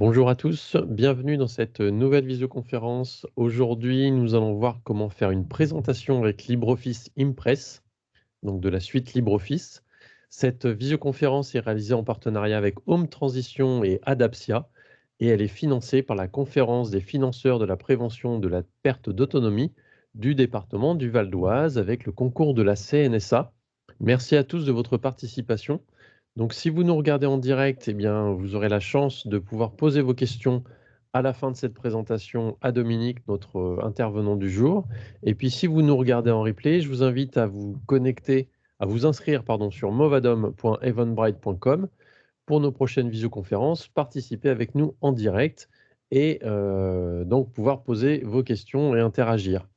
Bonjour à tous, bienvenue dans cette nouvelle visioconférence. Aujourd'hui, nous allons voir comment faire une présentation avec LibreOffice Impress, donc de la suite LibreOffice. Cette visioconférence est réalisée en partenariat avec Home Transition et Adapsia et elle est financée par la conférence des financeurs de la prévention de la perte d'autonomie du département du Val d'Oise avec le concours de la CNSA. Merci à tous de votre participation. Donc, si vous nous regardez en direct, eh bien, vous aurez la chance de pouvoir poser vos questions à la fin de cette présentation à Dominique, notre intervenant du jour. Et puis, si vous nous regardez en replay, je vous invite à vous connecter, à vous inscrire, pardon, sur movadom.eventbrite.com pour nos prochaines visioconférences, participer avec nous en direct et donc pouvoir poser vos questions et interagir.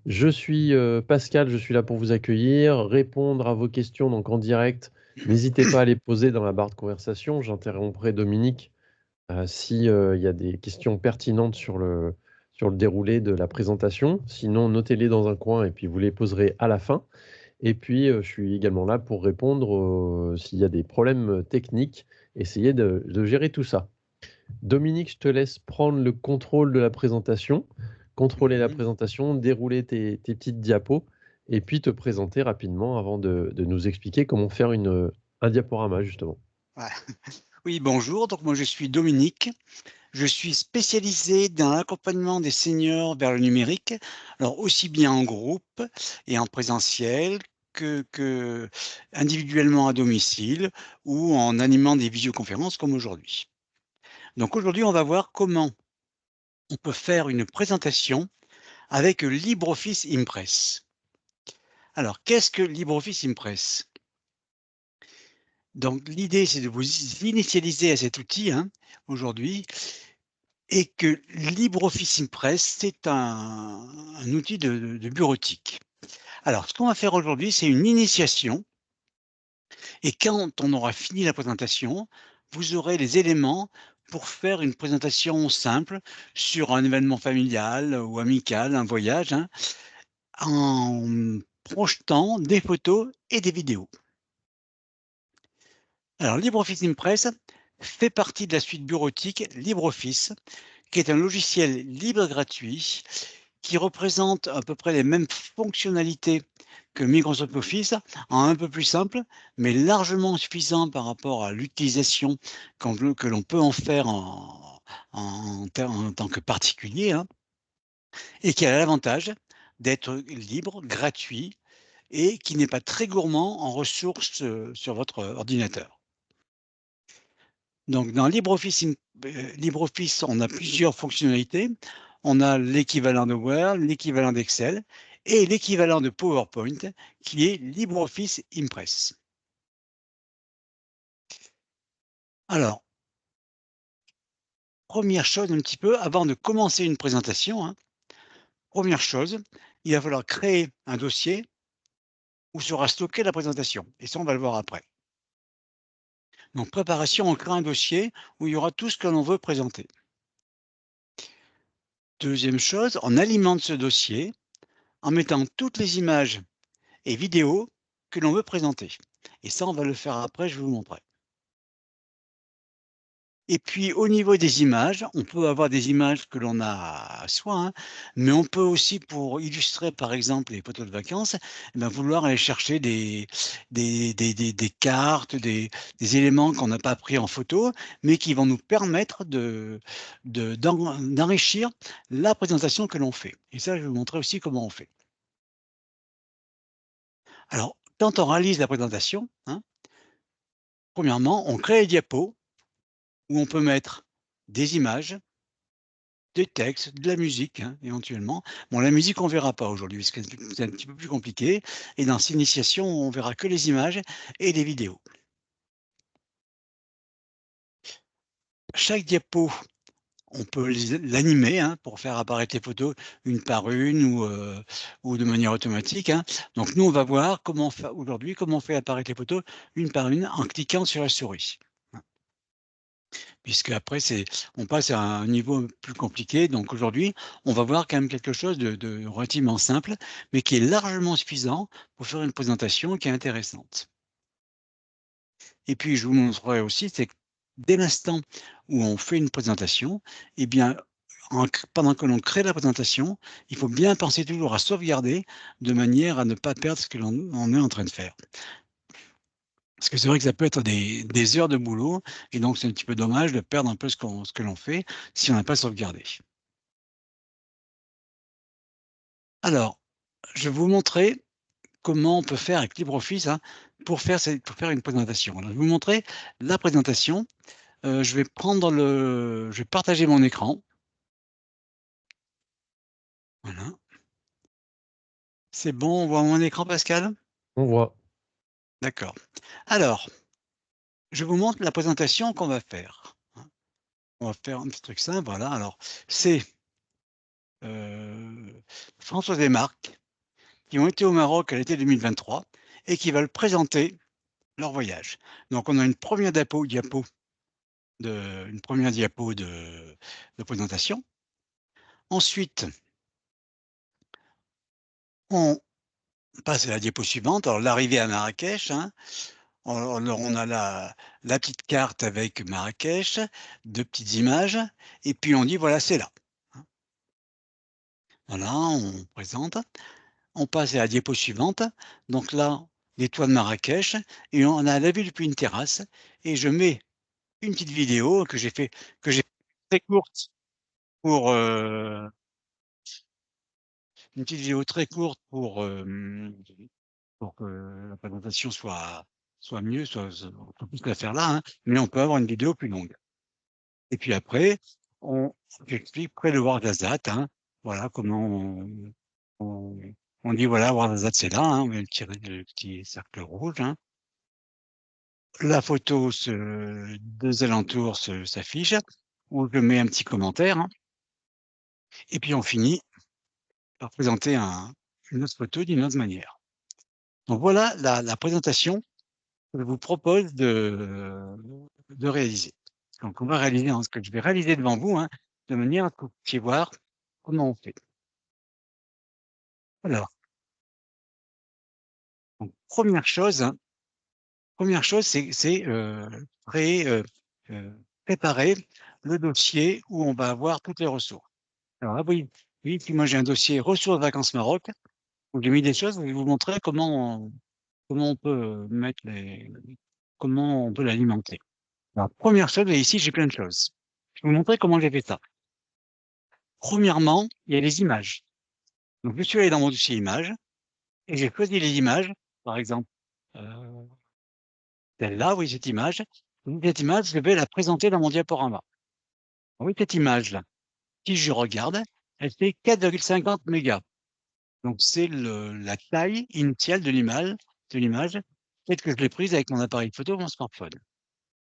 Je suis Pascal, je suis là pour vous accueillir, répondre à vos questions donc en direct. N'hésitez pas à les poser dans la barre de conversation. J'interromprai Dominique si il y a des questions pertinentes sur le déroulé de la présentation. Sinon, notez-les dans un coin et puis vous les poserez à la fin. Et puis, je suis également là pour répondre s'il y a des problèmes techniques, essayer de gérer tout ça. Dominique, je te laisse prendre le contrôle de la présentation, contrôler la présentation, dérouler tes petites diapos et puis te présenter rapidement avant de nous expliquer comment faire un diaporama, justement. Ouais. Oui, bonjour. Donc moi je suis Dominique. Je suis spécialisé dans l'accompagnement des seniors vers le numérique, alors aussi bien en groupe et en présentiel que individuellement à domicile ou en animant des visioconférences comme aujourd'hui. Donc aujourd'hui, on va voir comment on peut faire une présentation avec LibreOffice Impress. Alors, qu'est-ce que LibreOffice Impress? Donc l'idée, c'est de vous initialiser à cet outil aujourd'hui. Et que LibreOffice Impress, c'est un outil de bureautique. Alors, ce qu'on va faire aujourd'hui, c'est une initiation et quand on aura fini la présentation, vous aurez les éléments pour faire une présentation simple sur un événement familial ou amical, un voyage, en projetant des photos et des vidéos. Alors, LibreOffice Impress fait partie de la suite bureautique LibreOffice, qui est un logiciel libre et gratuit qui représente à peu près les mêmes fonctionnalités que Microsoft Office, en un peu plus simple, mais largement suffisant par rapport à l'utilisation que l'on peut en faire en tant que particulier, et qui a l'avantage d'être libre, gratuit, et qui n'est pas très gourmand en ressources sur votre ordinateur. Donc dans LibreOffice, on a plusieurs fonctionnalités. On a l'équivalent de Word, l'équivalent d'Excel et l'équivalent de PowerPoint qui est LibreOffice Impress. Alors, première chose un petit peu, avant de commencer une présentation, première chose, il va falloir créer un dossier où sera stockée la présentation. Et ça, on va le voir après. Donc préparation, on crée un dossier où il y aura tout ce que l'on veut présenter. Deuxième chose, on alimente ce dossier en mettant toutes les images et vidéos que l'on veut présenter. Et ça, on va le faire après, je vais vous montrer. Et puis au niveau des images, on peut avoir des images que l'on a à soi, mais on peut aussi, pour illustrer par exemple les photos de vacances, vouloir aller chercher des cartes, des éléments qu'on n'a pas pris en photo, mais qui vont nous permettre d'enrichir la présentation que l'on fait. Et ça, je vais vous montrer aussi comment on fait. Alors, quand on réalise la présentation, premièrement, on crée les diapos où on peut mettre des images, des textes, de la musique, éventuellement. Bon, la musique, on ne verra pas aujourd'hui, parce que c'est un petit peu plus compliqué. Et dans cette initiation, on verra que les images et les vidéos. Chaque diapo, on peut l'animer pour faire apparaître les photos une par une ou de manière automatique. Donc nous, on va voir comment aujourd'hui comment on fait apparaître les photos une par une en cliquant sur la souris. Puisque après on passe à un niveau plus compliqué. Donc aujourd'hui, on va voir quand même quelque chose de relativement simple, mais qui est largement suffisant pour faire une présentation qui est intéressante. Et puis je vous montrerai aussi, c'est dès l'instant où on fait une présentation, eh bien, pendant que l'on crée la présentation, il faut bien penser toujours à sauvegarder de manière à ne pas perdre ce que l'on est en train de faire. Parce que c'est vrai que ça peut être des heures de boulot et donc c'est un petit peu dommage de perdre un peu ce que l'on fait si on n'a pas sauvegardé. Alors, je vais vous montrer comment on peut faire avec LibreOffice, hein, pour faire une présentation. Alors, je vais vous montrer la présentation. Je vais partager mon écran. Voilà. C'est bon, on voit mon écran, Pascal? On voit. D'accord. Alors, je vous montre la présentation qu'on va faire, hein. On va faire un petit truc simple, voilà. Alors, c'est, Françoise et Marc qui ont été au Maroc à l'été 2023 et qui veulent présenter leur voyage. Donc on a une première diapo de présentation. Ensuite, on passe à la diapo suivante. Alors l'arrivée à Marrakech, hein. Alors on a la petite carte avec Marrakech, 2 petites images et puis on dit: «Voilà, c'est là», hein. Voilà, on présente. On passe à la diapo suivante. Donc là, les toits de Marrakech et on a la vue depuis une terrasse et je mets une petite vidéo que j'ai très courte pour, une petite vidéo très courte pour que la présentation soit mieux, qu'on puisse la faire là, hein, mais on peut avoir une vidéo plus longue. Et puis après, on j'explique près de Ouarzazate, hein, voilà comment on on dit voilà Ouarzazate c'est là, hein, on met le petit cercle rouge, hein. La photo des alentours s'affiche, où je mets un petit commentaire, hein, et puis on finit par présenter une autre photo d'une autre manière. Donc voilà la présentation que je vous propose de réaliser. Donc on va réaliser, hein, ce que je vais réaliser devant vous, hein, de manière à ce que vous puissiez voir comment on fait. Alors, donc première chose, préparer le dossier où on va avoir toutes les ressources. Alors là, oui, puis moi j'ai un dossier ressources vacances Maroc, où j'ai mis des choses, je vais vous montrer comment on peut comment on peut l'alimenter. Alors, première chose, et ici j'ai plein de choses. Je vais vous montrer comment j'ai fait ça. Premièrement, il y a les images. Donc je suis allé dans mon dossier images et j'ai choisi les images, par exemple, heu, celle-là, oui, cette image. Donc cette image, je vais la présenter dans mon diaporama. Oui, cette image-là, si je regarde, elle fait 4,50 mégas. Donc c'est la taille initiale de l'image telle que je l'ai prise avec mon appareil photo, mon smartphone.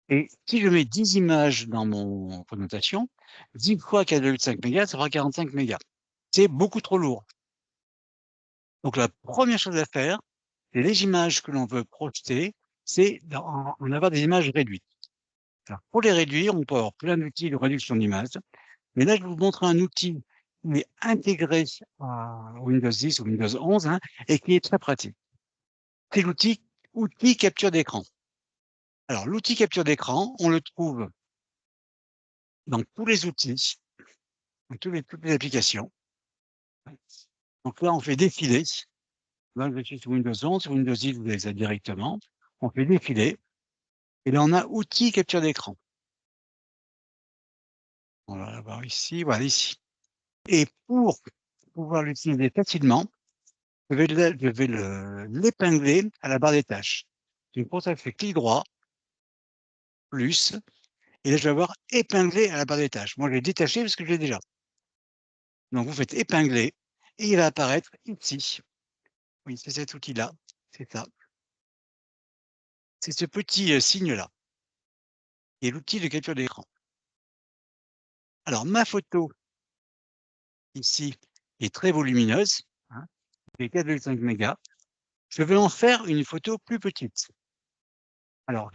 Et si je mets 10 images dans mon présentation, 10 fois 4,5 mégas, ça fera 45 mégas. C'est beaucoup trop lourd. Donc la première chose à faire, c'est les images que l'on veut projeter, c'est en avoir des images réduites. Alors pour les réduire, on peut avoir plein d'outils de réduction d'images, mais là je vais vous montrer un outil qui est intégré à Windows 10 ou Windows 11, hein, et qui est très pratique. C'est outil capture d'écran. Alors l'outil capture d'écran, on le trouve dans tous les outils, dans toutes les applications. Donc là, on fait défiler. Là, je suis sur Windows 11, sur Windows 10, vous avez ça directement. On fait défiler. Et là, on a outils capture d'écran. On va l'avoir ici, voilà ici. Et pour pouvoir l'utiliser facilement, je vais l'épingler à la barre des tâches. Donc pour ça, je fais clic droit, plus, et là, je vais avoir épinglé à la barre des tâches. Moi, je l'ai détaché parce que je l'ai déjà. Donc vous faites épingler et il va apparaître ici. Oui, c'est cet outil-là, c'est ça. C'est ce petit, signe-là, qui est l'outil de capture d'écran. Alors ma photo, ici, est très volumineuse, hein, fait 4,5 mégas. Je vais en faire une photo plus petite. Alors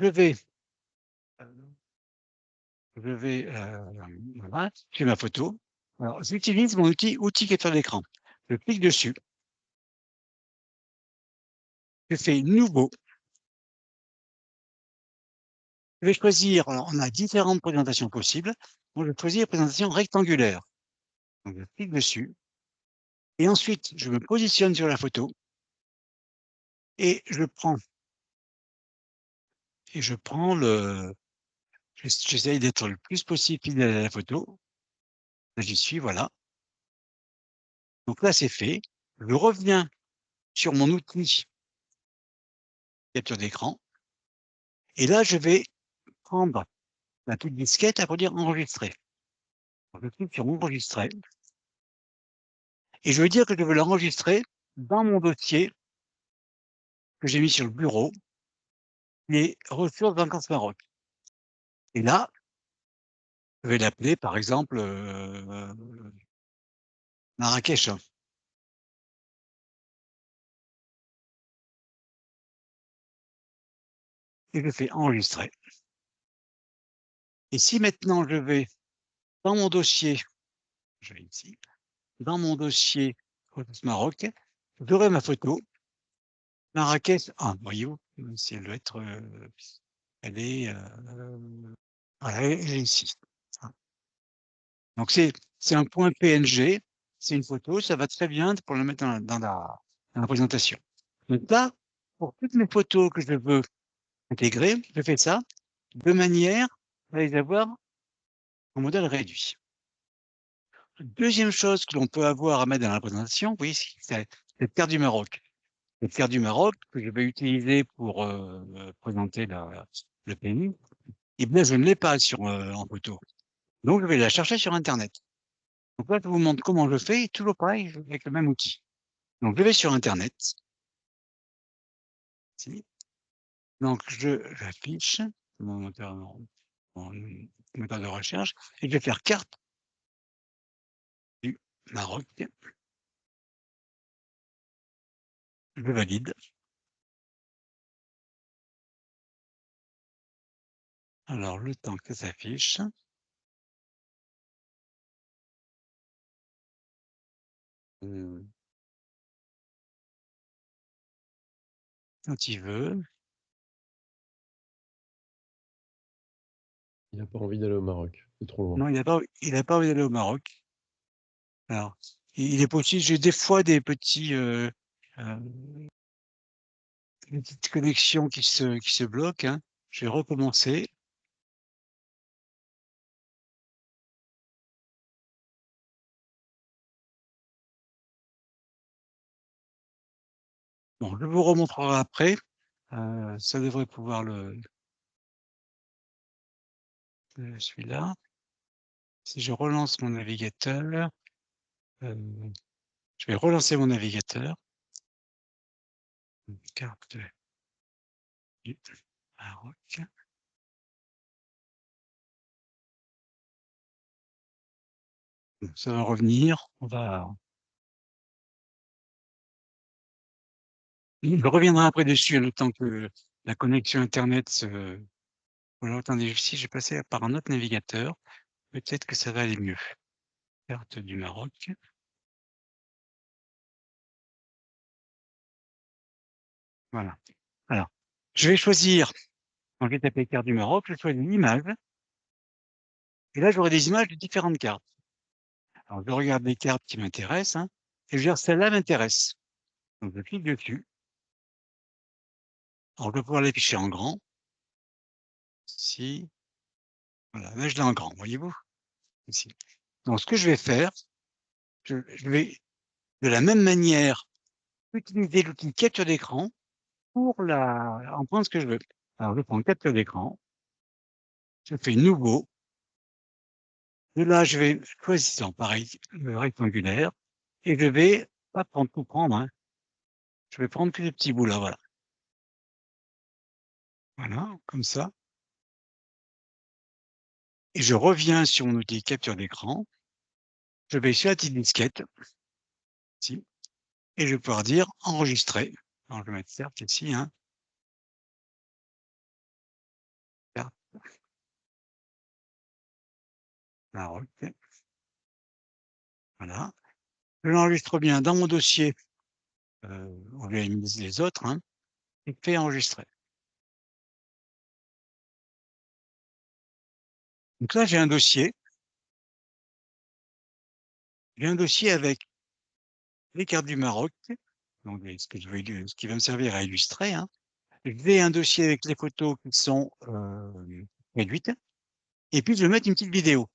voilà, j'ai ma photo. Alors j'utilise mon outil capture d'écran. Je clique dessus, je fais nouveau, Je vais choisir, alors on a différentes présentations possibles. Moi, je vais choisir présentation rectangulaire. Donc, je clique dessus. Et ensuite, je me positionne sur la photo. Et je prends j'essaye d'être le plus possible fidèle à la photo. Là, j'y suis, voilà. Donc là, c'est fait. Je reviens sur mon outil capture d'écran. Et là, je vais prendre la petite disquette là, pour dire enregistrer. Donc, je clique sur enregistrer. Et je veux dire que je veux l'enregistrer dans mon dossier que j'ai mis sur le bureau, les ressources Vacances Maroc. Et là, je vais l'appeler, par exemple, Marrakech. Et je fais enregistrer. Et si maintenant je vais dans mon dossier, je vais ici, dans mon dossier Photos Maroc, j'aurai ma photo. Marrakech, ah, voyez-vous, si elle doit être, elle est, voilà, elle est ici. Donc c'est un point PNG, c'est une photo, ça va très bien pour le mettre dans la présentation. Donc là, pour toutes mes photos que je veux intégrer, je fais ça de manière à les avoir en modèle réduit. Deuxième chose que l'on peut avoir à mettre dans la présentation, oui, c'est cette carte du Maroc. Cette carte du Maroc que je vais utiliser pour présenter le pays, et bien je ne l'ai pas en photo. Donc je vais la chercher sur Internet. Donc là, je vous montre comment je fais, toujours pareil, avec le même outil. Donc je vais sur Internet. Ici. Donc j'affiche mon moteur de recherche et je vais faire carte du Maroc. Je valide. Alors, le temps que ça s'affiche. Quand il veut. Il n'a pas envie d'aller au Maroc, c'est trop loin. Non, il n'a pas envie d'aller au Maroc. Alors, il est possible, j'ai des fois des des petites connexions qui se bloquent, hein. Je vais recommencer. Bon, je vous remontrerai après. Ça devrait pouvoir celui-là. Si je relance mon navigateur, je vais relancer mon navigateur. Carte du Maroc. Ça va revenir. Je reviendrai après dessus, le temps que la connexion Internet se. Alors, attendez, si j'ai passé par un autre navigateur, peut-être que ça va aller mieux. Carte du Maroc. Voilà. Alors, je vais choisir, quand je vais taper carte du Maroc, je choisis une image. Et là, j'aurai des images de différentes cartes. Alors, je regarde les cartes qui m'intéressent, hein, et je vais dire celle-là m'intéresse. Donc, je clique dessus. Alors, je vais pouvoir l'afficher en grand. Ici. Voilà, là, je l'ai en grand, voyez-vous? Ici. Donc, ce que je vais faire, je vais, de la même manière, utiliser l'outil capture d'écran pour en prendre ce que je veux. Alors, je prends capture d'écran. Je fais nouveau. De là, je vais choisir, pareil, le rectangulaire. Et je vais pas prendre tout prendre, hein. Je vais prendre que les petits bouts là, voilà. Voilà, comme ça. Et je reviens sur mon outil capture d'écran. Je vais sur la petite disquette. Ici. Et je vais pouvoir dire enregistrer. Alors, je vais mettre certes ici, hein. Carte Maroc. Voilà. Je l'enregistre bien dans mon dossier. On va minimiser les autres, hein. Et fait enregistrer. Donc là, j'ai un dossier. J'ai un dossier avec les cartes du Maroc, donc ce qui va me servir à illustrer, hein. J'ai un dossier avec les photos qui sont réduites, et puis je vais mettre une petite vidéo.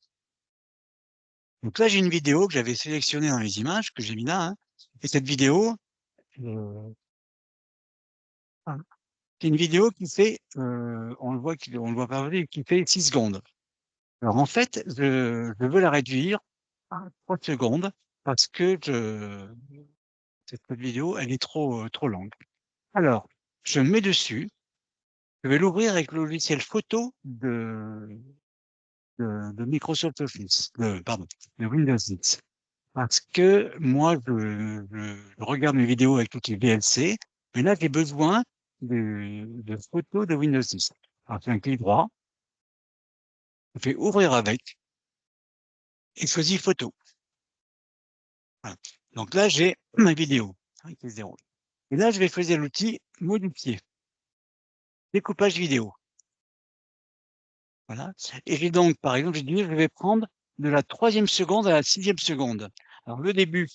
Donc là, j'ai une vidéo que j'avais sélectionnée dans les images, que j'ai mis là, hein. Et cette vidéo, ah, c'est une vidéo qui fait, on le voit, on le voit pas, qui fait 6 secondes. Alors en fait, je veux la réduire à 3 secondes parce que cette vidéo, elle est trop longue. Alors, je me mets dessus, je vais l'ouvrir avec le logiciel photo de Microsoft Office, pardon, de Windows 10. Parce que moi, je regarde mes vidéos avec toutes les VLC, mais là, j'ai besoin de photos de Windows 10. Alors, je fais un clic droit, je fais ouvrir avec et je choisis photo. Voilà. Donc là, j'ai ma vidéo qui se déroule. Et là, je vais choisir l'outil modifier, découpage vidéo. Voilà. Et j'ai donc, par exemple, j'ai dit, je vais prendre de la 3e seconde à la 6e seconde. Alors, le début,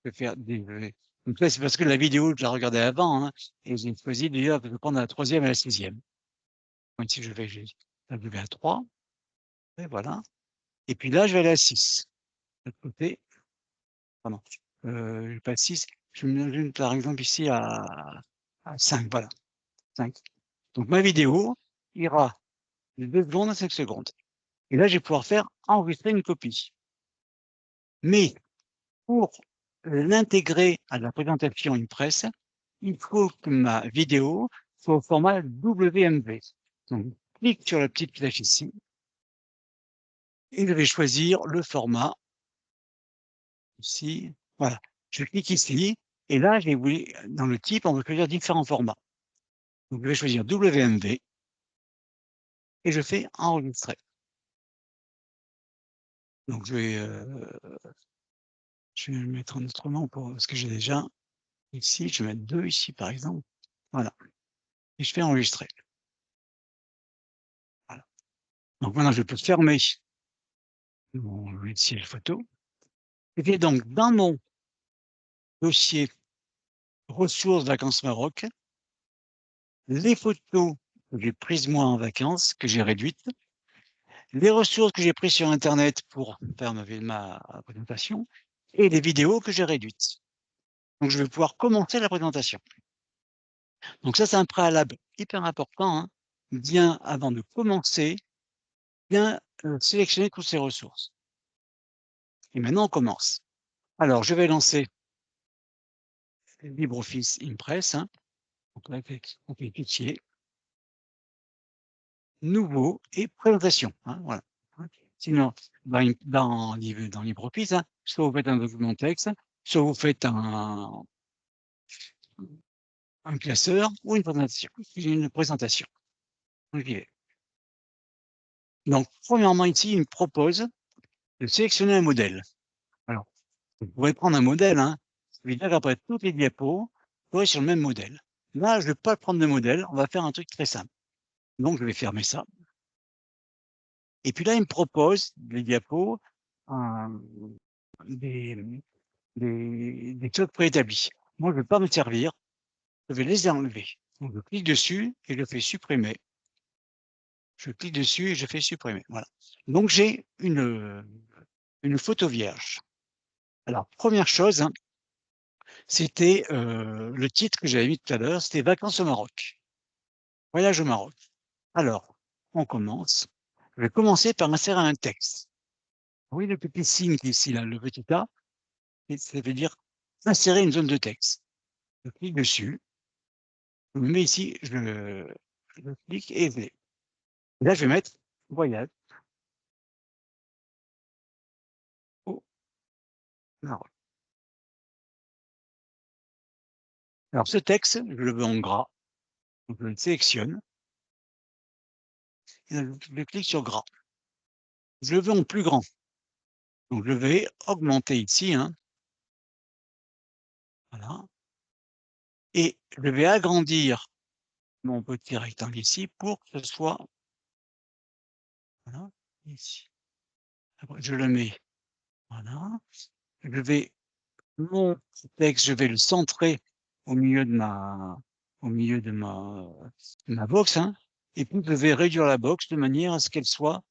je vais faire donc là, c'est parce que la vidéo, je la regardais avant, hein, et j'ai choisi déjà de prendre la 3e à la 6e. Donc, ici, je vais à 3, et voilà. Et puis là, je vais aller à 6. De l'autre côté, pardon, je passe 6. Je me mets, par exemple, ici à 5, voilà, 5. Donc, ma vidéo ira de 2 secondes à 5 secondes. Et là, je vais pouvoir faire enregistrer une copie. Mais pour l'intégrer à la présentation Impress, il faut que ma vidéo soit au format WMV. Donc, je clique sur la petite flèche ici et je vais choisir le format ici. Voilà, je clique ici et là, dans le type, on va choisir différents formats. Donc, je vais choisir WMV et je fais enregistrer. Donc, je vais mettre un autre nom pour ce que j'ai déjà ici. Je vais mettre 2 ici, par exemple. Voilà. Et je fais enregistrer. Voilà. Donc maintenant, je peux fermer mon logiciel photo. Et puis donc, dans mon dossier ressources vacances Maroc, les photos que j'ai prises moi en vacances, que j'ai réduites, les ressources que j'ai prises sur Internet pour faire ma présentation, et les vidéos que j'ai réduites. Donc, je vais pouvoir commencer la présentation. Donc ça, c'est un préalable hyper important, hein, bien avant de commencer, bien sélectionner toutes ces ressources. Et maintenant, on commence. Alors, je vais lancer LibreOffice Impress, hein. Donc là, on fait fichier, nouveau et présentation, hein, voilà. Sinon, dans LibreOffice, hein, soit vous faites un document texte, soit vous faites un classeur ou une présentation. Okay. Donc, premièrement, ici, il me propose de sélectionner un modèle. Alors, vous pouvez prendre un modèle, hein. Ça veut dire qu'après toutes les diapos, vous aurez sur le même modèle. Là, je ne vais pas prendre de modèle, on va faire un truc très simple. Donc, je vais fermer ça. Et puis là, il me propose les diapos, des codes préétablis. Moi, je ne vais pas me servir, je vais les enlever. Donc, je clique dessus et je fais supprimer. Je clique dessus et je fais supprimer. Voilà. Donc, j'ai une photo vierge. Alors, première chose, hein, c'était le titre que j'avais mis tout à l'heure, c'était Vacances au Maroc. Voyage au Maroc. Alors, on commence. Je vais commencer par insérer un texte. Oui, le petit signe qui est ici, là, le petit A, ça veut dire insérer une zone de texte. Je clique dessus, je me mets ici, je clique et je l'ai. Là, je vais mettre voyage au Maroc. Alors, ce texte, je le veux en gras. Donc, je le sélectionne. Et je clique sur gras. Je le veux en plus grand. Donc, je vais augmenter ici, hein. Voilà. Et je vais agrandir mon petit rectangle ici pour que ce soit, voilà, ici. Après, je le mets, voilà. Je vais mon texte, je vais le centrer au milieu de ma box, hein, et puis je vais réduire la box de manière à ce qu'elle soit,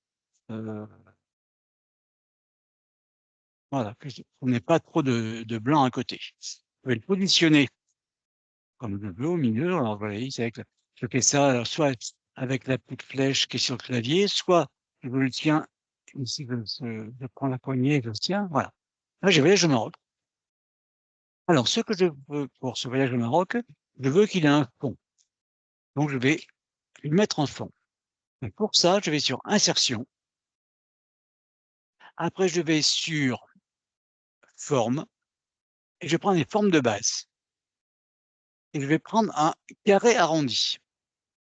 voilà, qu'on n'ait pas trop de blanc à côté. Je vais le positionner comme je veux au milieu. Alors voilà, je fais ça alors soit avec la petite flèche qui est sur le clavier, soit je le tiens ici, je prends la poignée et je le tiens, voilà. Là, j'ai voyage au Maroc. Alors, ce que je veux pour ce voyage au Maroc, je veux qu'il ait un fond. Donc, je vais le mettre en fond. Et pour ça, je vais sur Insertion. Après, je vais sur Forme et je prends les formes de base. Et je vais prendre un carré arrondi.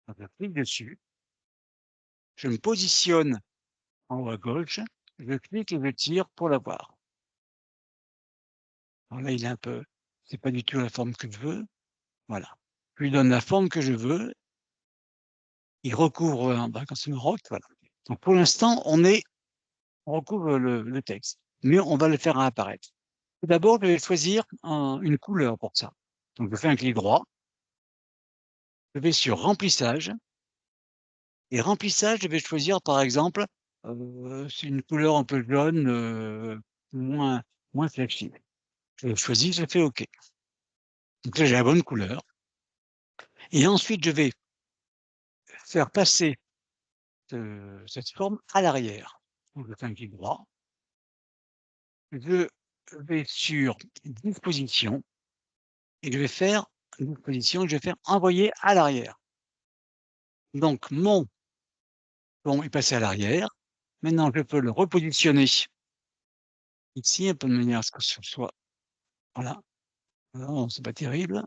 Donc, je clique dessus. Je me positionne en haut à gauche. Je clique et je tire pour l'avoir. Alors là, il est un peu, c'est pas du tout la forme que je veux. Voilà. Je lui donne la forme que je veux. Il recouvre en bas quand c'est Maroc. Voilà. Donc, pour l'instant, on recouvre le texte, mais on va le faire apparaître. Tout d'abord, je vais choisir une couleur pour ça. Donc, je fais un clic droit, je vais sur Remplissage, et Remplissage, je vais choisir, par exemple, c'est une couleur un peu jaune, moins flashy. Je choisis, je fais OK. Donc là, j'ai la bonne couleur. Et ensuite, je vais faire passer cette forme à l'arrière. Donc, je fais un clic droit. Je vais sur Disposition, et je vais faire une position, je vais faire envoyer à l'arrière. Donc mon fond est passé à l'arrière. Maintenant, je peux le repositionner ici, un peu de manière à ce que ce soit, voilà. Non, c'est pas terrible.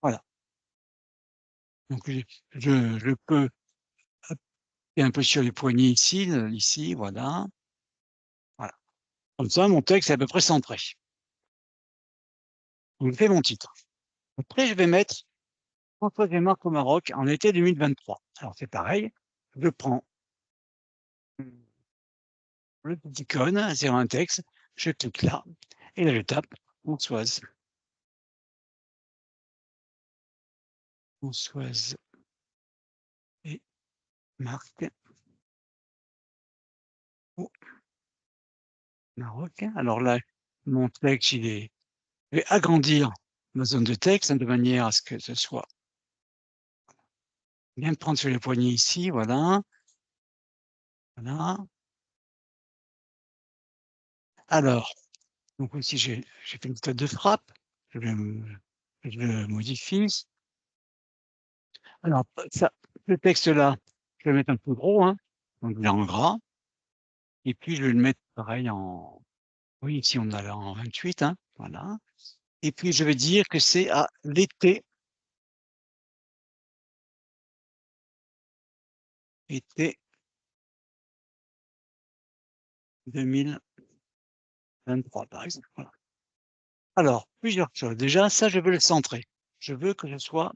Voilà. Donc je peux appuyer un peu sur les poignées ici, ici, voilà. Voilà. Comme ça, mon texte est à peu près centré. Donc je fais mon titre. Après, je vais mettre François Marc au Maroc en été 2023. Alors c'est pareil, je prends le petit icône sur un texte, je clique là, et là je tape Françoise. Françoise et Marc au Maroc. Alors là, mon texte, je vais agrandir ma zone de texte, hein, de manière à ce que ce soit bien me prendre sur les poignées ici, voilà. Voilà. Alors, donc ici, j'ai fait une méthode de frappe. Je le modifie. Alors, ça, le texte là, je vais le mettre un peu gros, hein, donc il est en gras. Et puis, je vais le mettre pareil oui, ici, on a là en 28, hein, voilà. Et puis, je vais dire que c'est à l'été. Été 2023, par exemple, voilà. Alors, plusieurs choses. Déjà, ça, je veux le centrer. Je veux que ce soit,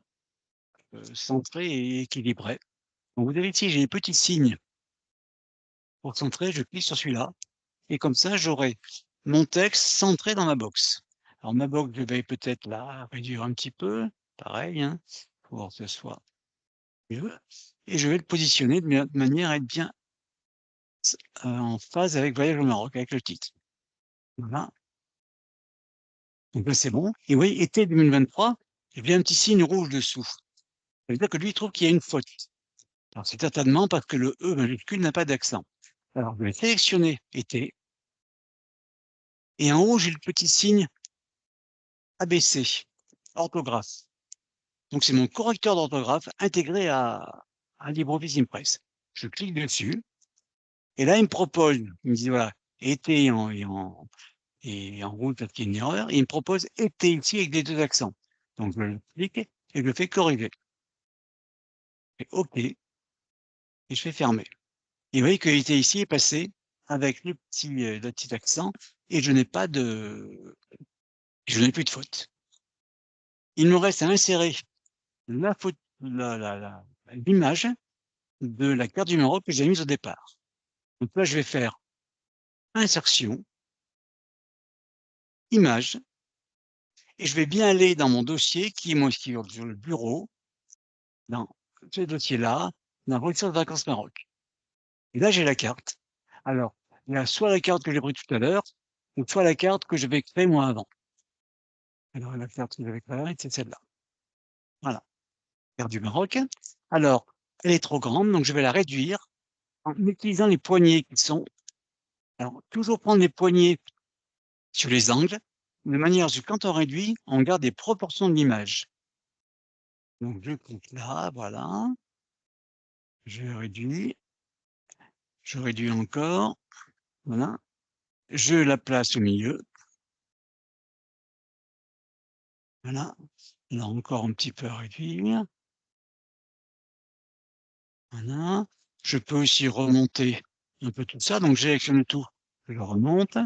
centré et équilibré. Donc, vous avez ici, j'ai les petits signes pour centrer, je clique sur celui-là et comme ça, j'aurai mon texte centré dans ma box. Alors ma box, je vais peut-être la réduire un petit peu, pareil, hein, pour que ce soit mieux et je vais le positionner de manière à être bien en phase avec Voyage au Maroc, avec le titre. Voilà. Donc là, c'est bon. Et oui, été 2023, j'ai bien un petit signe rouge dessous. Ça veut dire que lui, il trouve qu'il y a une faute. Alors, c'est certainement parce que le E majuscule n'a pas d'accent. Alors, je vais sélectionner été. Et en haut, j'ai le petit signe ABC, orthographe. Donc, c'est mon correcteur d'orthographe intégré à LibreOffice Impress. Je clique dessus. Et là, il me propose, il me dit, voilà, été et en rouge parce qu'il y a une erreur. Et il me propose été ici avec les deux accents. Donc, je le clique et je le fais corriger. Et OK. Et je fais fermer. Et vous voyez que été ici est passé avec le petit accent et je n'ai plus de faute. Il me reste à insérer la faute, l'image de la carte du Maroc que j'ai mise au départ. Donc là, je vais faire insertion, image, et je vais bien aller dans mon dossier qui est sur le bureau, dans ce dossier-là, dans Retour de vacances Maroc. Et là, j'ai la carte. Alors, il y a soit la carte que j'ai prise tout à l'heure, ou soit la carte que je vais créer moi avant. Alors, la carte que je vais créer, c'est celle-là. Voilà, carte du Maroc. Alors, elle est trop grande, donc je vais la réduire en utilisant les poignées qui sont. Alors, toujours prendre les poignées sur les angles, de manière à ce que quand on réduit, on garde des proportions de l'image. Donc, je clique là, voilà. Je réduis encore, voilà. Je la place au milieu. Voilà. Là encore un petit peu à réduire. Voilà. Je peux aussi remonter un peu tout ça. Donc, je sélectionne tout. Je le remonte.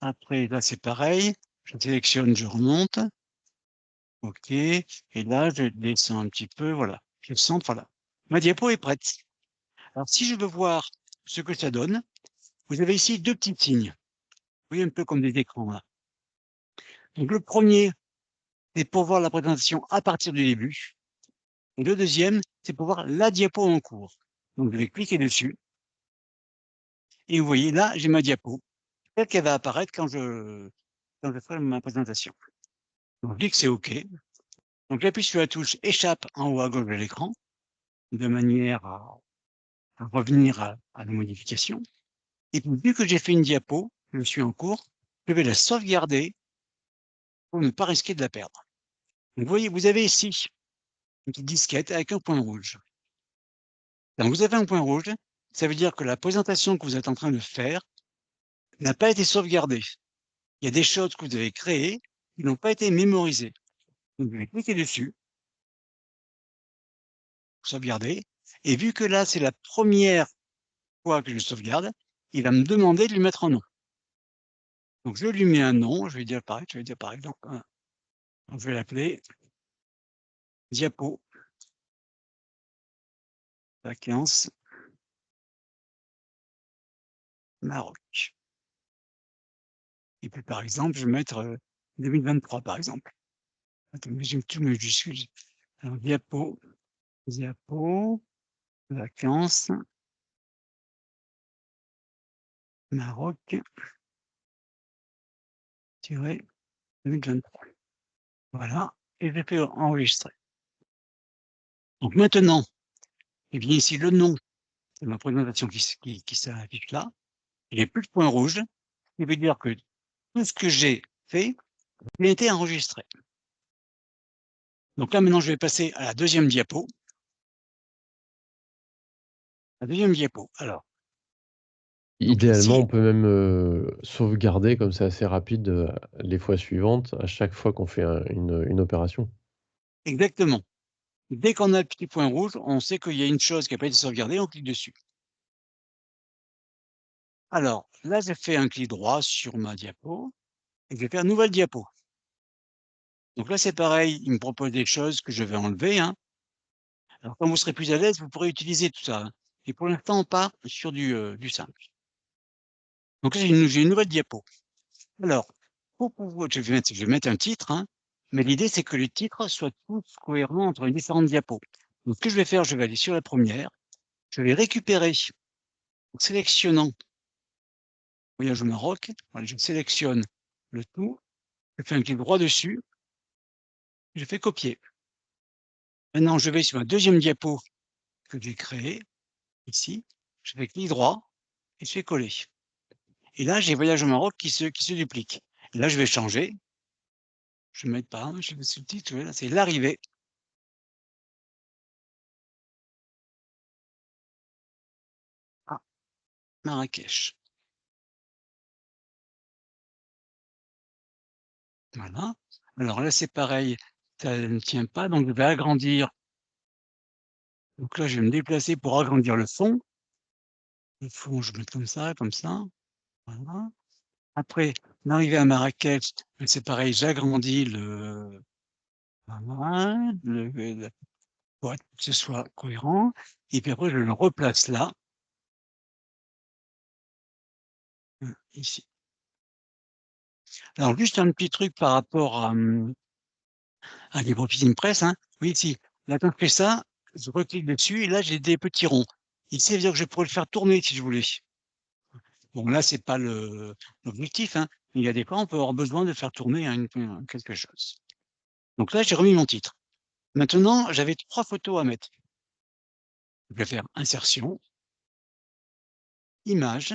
Après, là, c'est pareil. Je sélectionne, je remonte. OK. Et là, je descends un petit peu. Voilà. Je centre. Voilà. Ma diapo est prête. Alors, si je veux voir ce que ça donne, vous avez ici deux petits signes. Vous voyez, un peu comme des écrans, là. Donc, le premier, c'est pour voir la présentation à partir du début. Et le deuxième, c'est pour voir la diapo en cours. Donc, je vais cliquer dessus. Et vous voyez, là, j'ai ma diapo, telle qu'elle va apparaître quand je ferai ma présentation. Donc, je dis que c'est OK. Donc, j'appuie sur la touche Échappe en haut à gauche de l'écran, de manière à revenir à la modification. Et puis, vu que j'ai fait une diapo, je suis en cours, je vais la sauvegarder pour ne pas risquer de la perdre. Donc, vous voyez, vous avez ici une petite disquette avec un point rouge. Quand vous avez un point rouge, ça veut dire que la présentation que vous êtes en train de faire n'a pas été sauvegardée. Il y a des choses que vous avez créées qui n'ont pas été mémorisées. Donc, je vais cliquer dessus, sauvegarder. Et vu que là, c'est la première fois que je sauvegarde, il va me demander de lui mettre un nom. Donc, je lui mets un nom. Je vais dire pareil. Donc, je vais l'appeler Diapo Vacances Maroc. Et puis, par exemple, je vais mettre 2023, par exemple. Attends, j'ai tout majuscule. Alors, Diapo Vacances Maroc 2023. Voilà. Et je fais enregistrer. Donc maintenant, eh bien ici le nom de ma présentation qui s'affiche là. Il n'y a plus de point rouge. Ce qui veut dire que tout ce que j'ai fait a été enregistré. Donc là maintenant, je vais passer à la deuxième diapo. La deuxième diapo. Alors, donc Idéalement, ici, on peut même sauvegarder, comme c'est assez rapide, les fois suivantes, à chaque fois qu'on fait une opération. exactement. Dès qu'on a le petit point rouge, on sait qu'il y a une chose qui n'a pas été sauvegardée, on clique dessus. Alors, là, j'ai fait un clic droit sur ma diapo et je vais faire nouvelle diapo. Donc là, c'est pareil, il me propose des choses que je vais enlever. Hein. Alors, quand vous serez plus à l'aise, vous pourrez utiliser tout ça. Hein. Et pour l'instant, on part sur du simple. Donc là, j'ai une nouvelle diapo. Alors, pour pouvoir, je vais mettre un titre, hein, mais l'idée, c'est que les titres soient tous cohérents entre les différentes diapos. Donc, ce que je vais faire, je vais aller sur la première, je vais récupérer, en sélectionnant Voyage au Maroc, voilà, je sélectionne le tout, je fais un clic droit dessus, je fais copier. Maintenant, je vais sur ma deuxième diapo que j'ai créée, ici, je fais clic droit et je fais coller. Et là, j'ai Voyage au Maroc qui se duplique. Et là, je vais changer. Je ne mets pas, hein, je fais sous-titre, là, c'est l'arrivée. À Marrakech. Voilà. Alors là, c'est pareil, ça ne tient pas, donc je vais agrandir. Donc là, je vais me déplacer pour agrandir le fond. Le fond, je vais mettre comme ça, comme ça. Voilà. Après, l'arrivée à Marrakech, c'est pareil, j'agrandis voilà, pour que ce soit cohérent. Et puis après, je le replace là. Ici. Alors, juste un petit truc par rapport à LibreOffice Impress. Hein. Oui, ici, là, quand je fais ça, je reclique dessus et là, j'ai des petits ronds. Ici, ça veut dire que je pourrais le faire tourner si je voulais. Bon, là, c'est pas l'objectif, hein, mais il y a des fois, on peut avoir besoin de faire tourner quelque chose. Donc là, j'ai remis mon titre. Maintenant, j'avais 3 photos à mettre. Je vais faire insertion, image.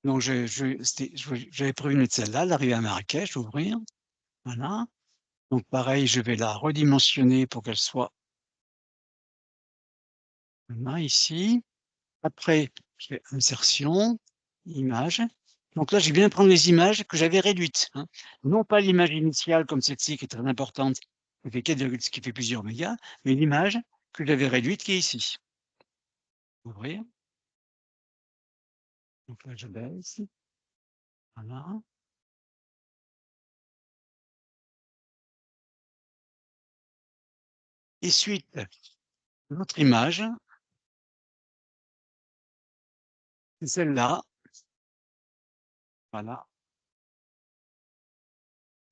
Donc, j'avais prévu de mettre celle-là, l'arrivée à Marrakech, ouvrir. Voilà. Donc, pareil, je vais la redimensionner pour qu'elle soit là, ici. Après, je fais insertion, image. Donc là, je vais bien prendre les images que j'avais réduites. Hein. Non pas l'image initiale comme celle-ci qui est très importante, qui fait plusieurs mégas, mais l'image que j'avais réduite qui est ici. Ouvrir. Donc là, je baisse. Voilà. Et suite, l'autre image, c'est celle-là. Voilà.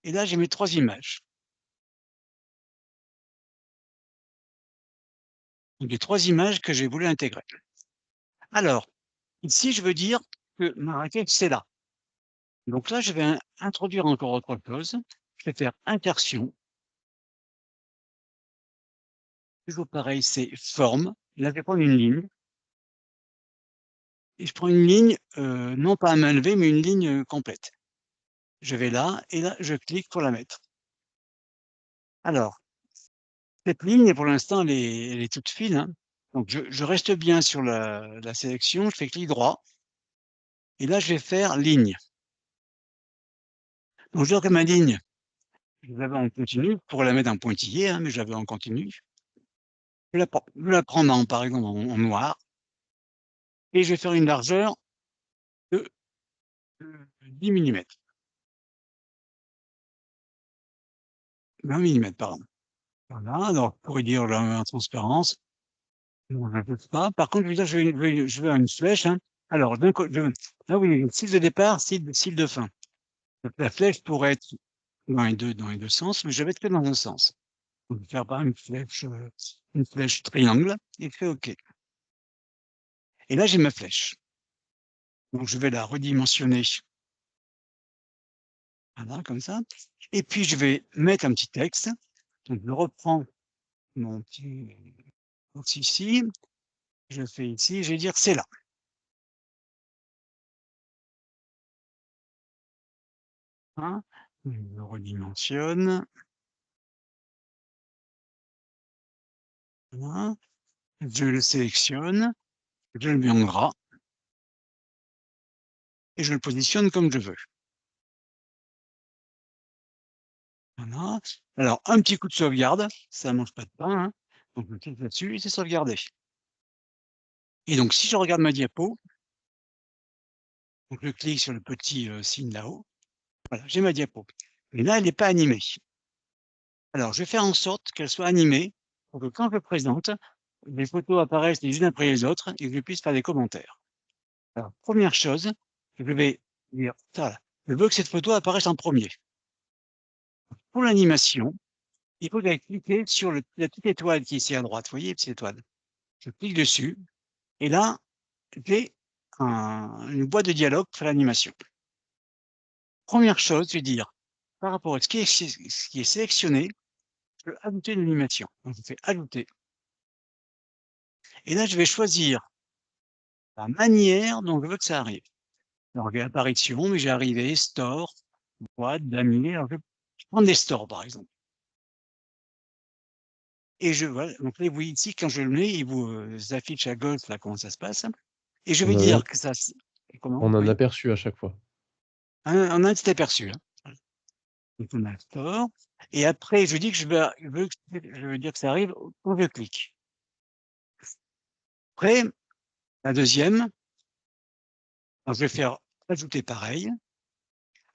Et là, j'ai mes 3 images. Donc, les 3 images que j'ai voulu intégrer. Alors, ici, je veux dire que Marrakech, c'est là. Donc là, je vais introduire encore autre chose. Je vais faire insertion. Toujours pareil, c'est forme. Là, je vais prendre une ligne. Et je prends une ligne, non pas à main levée, mais une ligne complète. Je vais là, et là, je clique pour la mettre. Alors, cette ligne, pour l'instant, elle est toute fine. Hein. Donc, je reste bien sur la sélection, je fais clic droit. Et là, je vais faire ligne. Donc, je vois que ma ligne, je l'avais en continu, pour la mettre en pointillé, hein, mais je l'avais en continu. Je vais la prendre par exemple en noir. Et je vais faire une largeur de 10 millimètres. 20 millimètres, pardon. Voilà, alors pour réduire la transparence, non, je ne peux pas. Par contre, je veux une flèche. Hein. Alors, ah oui, style de départ, style de fin. La flèche pourrait être dans les deux sens, mais je vais être que dans un sens. On va faire par une flèche triangle, et je fais OK. Et là, j'ai ma flèche. Donc, je vais la redimensionner. Voilà, comme ça. Et puis, je vais mettre un petit texte. Donc, je reprends mon petit box ici. Je fais ici, je vais dire c'est là. Hein. Je le redimensionne. Voilà. Je le sélectionne, je le mets en gras et je le positionne comme je veux. Voilà. Alors, un petit coup de sauvegarde, ça ne mange pas de pain. Hein. Donc, je clique là-dessus et c'est sauvegardé. Et donc, si je regarde ma diapo, donc je clique sur le petit signe là-haut, voilà, j'ai ma diapo. Et là, elle n'est pas animée. Alors, je vais faire en sorte qu'elle soit animée pour que quand je présente, les photos apparaissent les unes après les autres et que je puisse faire des commentaires. Alors, première chose, je vais dire, ça, je veux que cette photo apparaisse en premier. Pour l'animation, il faut que j'aille cliquer sur la petite étoile qui est ici à droite. Vous voyez, petite étoile. Je clique dessus et là, j'ai une boîte de dialogue pour l'animation. Première chose, je vais dire, par rapport à ce qui est sélectionné, je veux ajouter une animation. Donc, je fais ajouter. Et là, je vais choisir la manière dont je veux que ça arrive. Alors, j'ai apparition, mais j'ai arrivé, store, boîte, d'amis. Alors, je vais prendre des stores, par exemple. Et voilà, donc là, vous voyez ici, quand je le mets, il vous affiche à gauche là comment ça se passe. Et je vais On a dire un, que ça. Comment? on a un Oui. aperçu à chaque fois. On a un petit aperçu. Hein. Voilà. Donc on a le store. Et après, je dis que je veux dire que ça arrive quand je clique. Après, la deuxième, alors je vais faire ajouter pareil.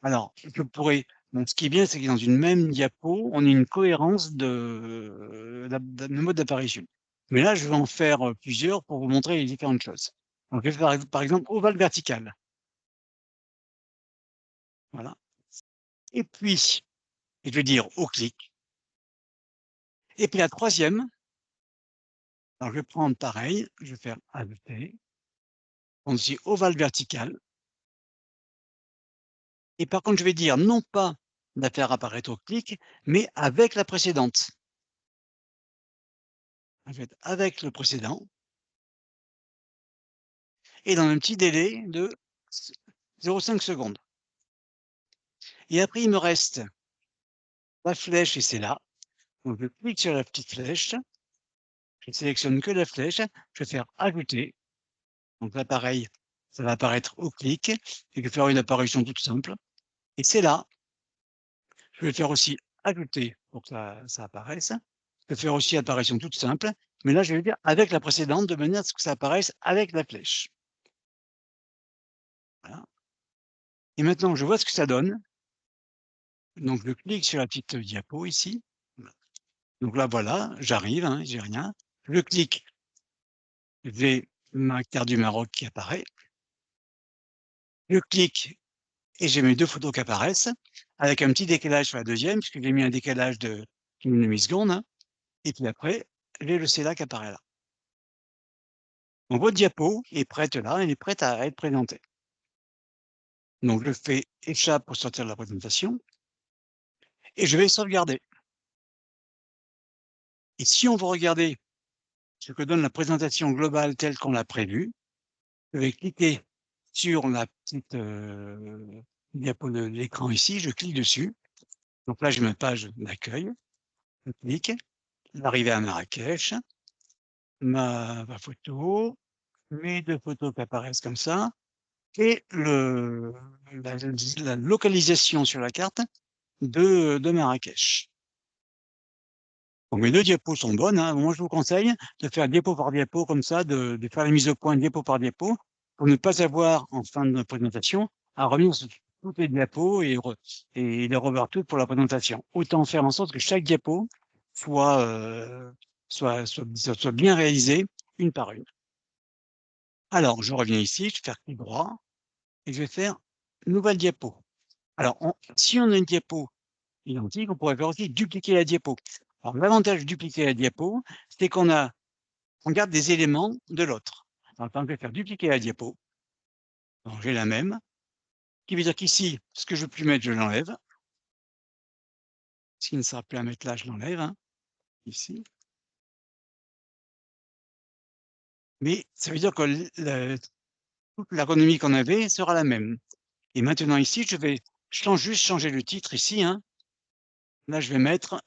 Alors, je pourrais. Donc, ce qui est bien, c'est que dans une même diapo, on a une cohérence de mode d'apparition. Mais là, je vais en faire plusieurs pour vous montrer les différentes choses. Donc, je vais faire, par exemple, ovale vertical. Voilà. Et puis, je vais dire au clic. Et puis la troisième, alors je vais prendre pareil, je vais faire ajouter, on dit ovale vertical. Et par contre, je vais dire non pas la faire apparaître au clic, mais avec la précédente. En fait, avec le précédent. Et dans un petit délai de 0,5 secondes. Et après, il me reste la flèche et c'est là. Donc, je clique sur la petite flèche. Je sélectionne que la flèche. Je vais faire ajouter. Donc là, pareil, ça va apparaître au clic. Et je vais faire une apparition toute simple. Et c'est là. Je vais faire aussi ajouter pour que ça apparaisse. Je vais faire aussi apparition toute simple. Mais là, je vais dire avec la précédente de manière à ce que ça apparaisse avec la flèche. Voilà. Et maintenant, je vois ce que ça donne. Donc, je clique sur la petite diapo ici. Donc là, voilà, j'arrive, hein, j'ai rien. Je clique, j'ai ma carte du Maroc qui apparaît. Je clique et j'ai mes 2 photos qui apparaissent, avec un petit décalage sur la deuxième, puisque j'ai mis un décalage d'une demi-seconde, hein. Et puis après, j'ai le CELA qui apparaît là. Donc votre diapo est prête là, elle est prête à être présentée. Donc je fais échappe pour sortir de la présentation et je vais sauvegarder. Et si on veut regarder ce que donne la présentation globale telle qu'on l'a prévue, je vais cliquer sur la petite diapo de l'écran ici, je clique dessus. Donc là, j'ai ma page d'accueil. Je clique, l'arrivée à Marrakech, ma photo, mes 2 photos qui apparaissent comme ça et la localisation sur la carte de Marrakech. Donc mes 2 diapos sont bonnes, hein. Moi, je vous conseille de faire diapo par diapo comme ça, de faire la mise au point diapo par diapo pour ne pas avoir, en fin de présentation, à revenir sur toutes les diapos et les revoir toutes pour la présentation. Autant faire en sorte que chaque diapo soit bien réalisée une par une. Alors, je reviens ici, je vais faire clic droit et je vais faire nouvelle diapo. Alors, si on a une diapo identique, on pourrait faire aussi dupliquer la diapo. Alors, l'avantage de dupliquer la diapo, c'est qu'on garde des éléments de l'autre. Alors, je vais faire dupliquer la diapo. Donc, j'ai la même, qui veut dire qu'ici, ce que je ne veux plus mettre, je l'enlève. Ce qui ne sera plus à mettre là, je l'enlève, hein, ici. Mais ça veut dire que toute l'ergonomie qu'on avait sera la même. Et maintenant, ici, je vais juste changer le titre ici, hein. Là, je vais mettre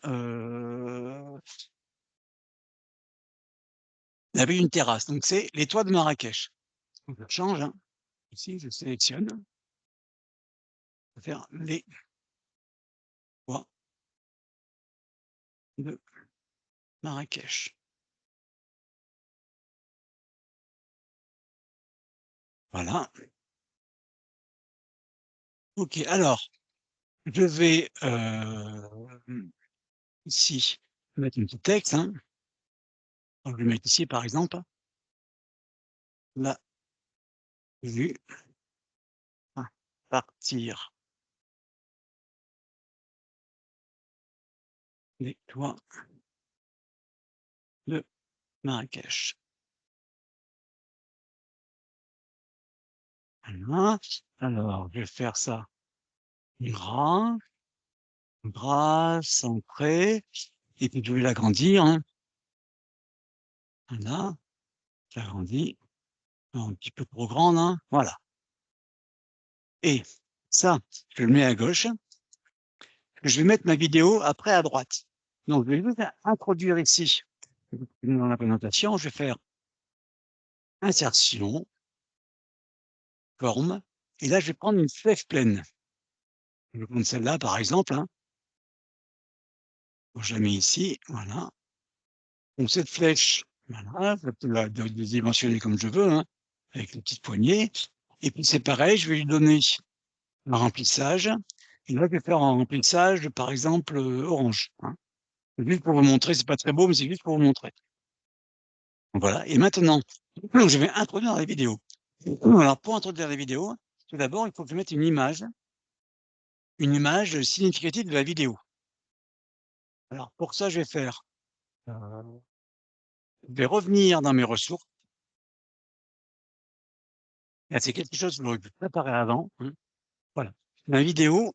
la vue d'une terrasse. Donc, c'est les toits de Marrakech. Donc, je change, hein. Ici, je sélectionne. Je vais faire les toits de Marrakech. Voilà. OK, alors, je vais ici mettre un petit texte, hein. Donc, je vais mettre ici, par exemple, la vue à partir des toits de Marrakech. Voilà. Alors, je vais faire ça gras, centré, et puis je vais l'agrandir, hein. Voilà, j'agrandis, un petit peu trop grande, hein, voilà. Et ça, je le mets à gauche. Je vais mettre ma vidéo après à droite. Donc, je vais juste introduire ici dans la présentation. Je vais faire insertion, forme, et là, je vais prendre une flèche pleine. Je vais prendre celle-là, par exemple, hein. Donc, je la mets ici, voilà. Donc, cette flèche, voilà, je peux la dimensionner comme je veux, hein, avec une petite poignée. Et puis, c'est pareil, je vais lui donner un remplissage. Et là, je vais faire un remplissage, par exemple, orange, hein. Juste pour vous montrer, c'est pas très beau, mais c'est juste pour vous montrer. Voilà. Et maintenant, je vais introduire la vidéo. Alors, pour introduire la vidéo, tout d'abord, il faut que je mette une image une image significative de la vidéo. Alors pour ça, je vais faire, je vais revenir dans mes ressources. Là, c'est quelque chose que j'aurais pu préparer avant. Voilà. Ma vidéo